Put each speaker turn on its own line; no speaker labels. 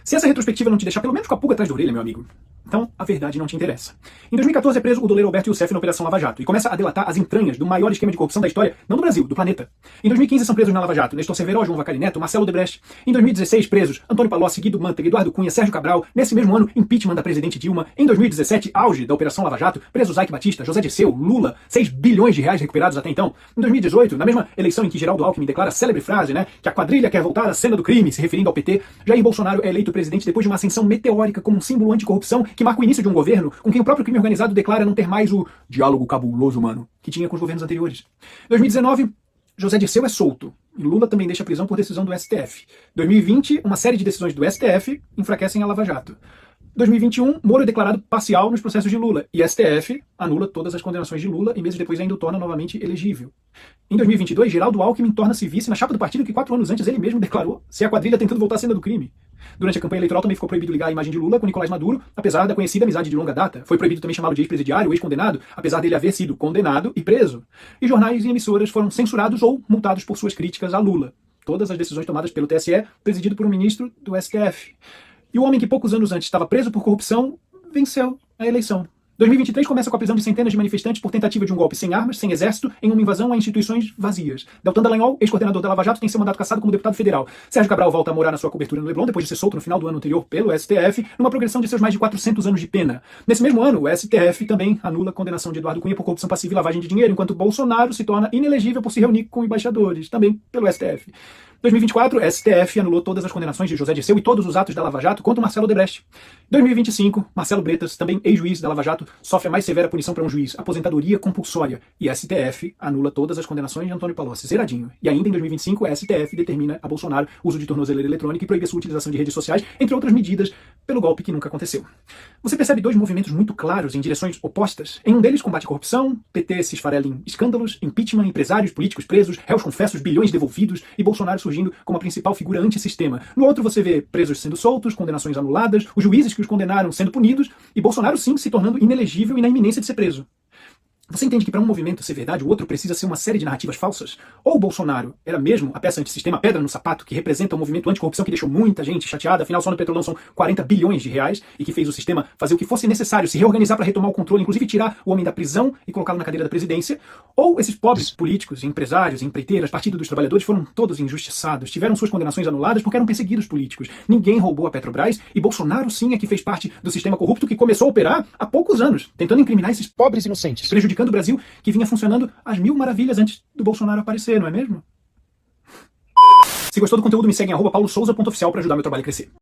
Se essa retrospectiva não te deixar pelo menos com a pulga atrás da orelha, meu amigo, então a verdade não te interessa. Em 2014 é preso o doleiro Alberto Youssef na Operação Lava Jato e começa a delatar as entranhas do maior esquema de corrupção da história, não do Brasil, do planeta. Em 2015 são presos na Lava Jato Nestor Severo, João Vacari Neto, Marcelo Odebrecht. Em 2016 presos Antônio Palocci, Guido Mantega, Eduardo Cunha, Sérgio Cabral. Nesse mesmo ano, impeachment da presidente Dilma. Em 2017, auge da Operação Lava Jato, presos Ike Batista, José Dirceu, Lula, 6 bilhões de reais recuperados até então. Em 2018, na mesma eleição em que Geraldo Alckmin declara a célebre frase, que a quadrilha quer voltar à cena do crime, se referindo ao PT, Jair Bolsonaro é eleito presidente depois de uma ascensão meteórica como um símbolo anticorrupção que marca o início de um governo com quem o próprio crime organizado declara não ter mais o diálogo cabuloso humano que tinha com os governos anteriores. 2019, José Dirceu é solto e Lula também deixa a prisão por decisão do STF. 2020, uma série de decisões do STF enfraquecem a Lava Jato. 2021, Moro é declarado parcial nos processos de Lula e STF anula todas as condenações de Lula e meses depois ainda o torna novamente elegível. Em 2022, Geraldo Alckmin torna-se vice na chapa do partido que 4 anos antes ele mesmo declarou ser a quadrilha tentando voltar à cena do crime. Durante a campanha eleitoral também ficou proibido ligar a imagem de Lula com Nicolás Maduro, apesar da conhecida amizade de longa data. Foi proibido também chamá-lo de ex-presidiário ou ex-condenado, apesar dele haver sido condenado e preso. E jornais e emissoras foram censurados ou multados por suas críticas a Lula. Todas as decisões tomadas pelo TSE, presidido por um ministro do STF. E o homem que poucos anos antes estava preso por corrupção venceu a eleição. 2023 começa com a prisão de centenas de manifestantes por tentativa de um golpe sem armas, sem exército, em uma invasão a instituições vazias. Deltan Dallagnol, ex-coordenador da Lava Jato, tem seu mandato cassado como deputado federal. Sérgio Cabral volta a morar na sua cobertura no Leblon, depois de ser solto no final do ano anterior pelo STF, numa progressão de seus mais de 400 anos de pena. Nesse mesmo ano, o STF também anula a condenação de Eduardo Cunha por corrupção passiva e lavagem de dinheiro, enquanto Bolsonaro se torna inelegível por se reunir com embaixadores, também pelo STF. 2024, STF anulou todas as condenações de José Dirceu e todos os atos da Lava Jato contra Marcelo Odebrecht. 2025, Marcelo Bretas, também ex-juiz da Lava Jato, sofre a mais severa punição para um juiz, aposentadoria compulsória. E STF anula todas as condenações de Antônio Palocci, zeradinho. E ainda em 2025, a STF determina a Bolsonaro o uso de tornozeleira eletrônica e proíbe a sua utilização de redes sociais, entre outras medidas, pelo golpe que nunca aconteceu. Você percebe dois movimentos muito claros em direções opostas. Em um deles, combate à corrupção, PT se esfarela em escândalos, impeachment, empresários, políticos presos, réus confessos, bilhões devolvidos e Bolsonaro surgindo como a principal figura antissistema. No outro você vê presos sendo soltos, condenações anuladas, os juízes que os condenaram sendo punidos e Bolsonaro sim se tornando inelegível e na iminência de ser preso. Você entende que para um movimento ser verdade, o outro precisa ser uma série de narrativas falsas? Ou o Bolsonaro era mesmo a peça antissistema, a pedra no sapato, que representa um movimento anticorrupção que deixou muita gente chateada, afinal só no Petrolão são 40 bilhões de reais, e que fez o sistema fazer o que fosse necessário, se reorganizar para retomar o controle, inclusive tirar o homem da prisão e colocá-lo na cadeira da presidência? Ou esses pobres políticos, empresários, empreiteiras, Partido dos Trabalhadores foram todos injustiçados, tiveram suas condenações anuladas porque eram perseguidos políticos. Ninguém roubou a Petrobras e Bolsonaro sim é que fez parte do sistema corrupto que começou a operar há poucos anos, tentando incriminar esses pobres inocentes, prejudicando o Brasil que vinha funcionando às mil maravilhas antes do Bolsonaro aparecer, não é mesmo? Se gostou do conteúdo, me segue em @paulosouza.oficial para ajudar meu trabalho a crescer.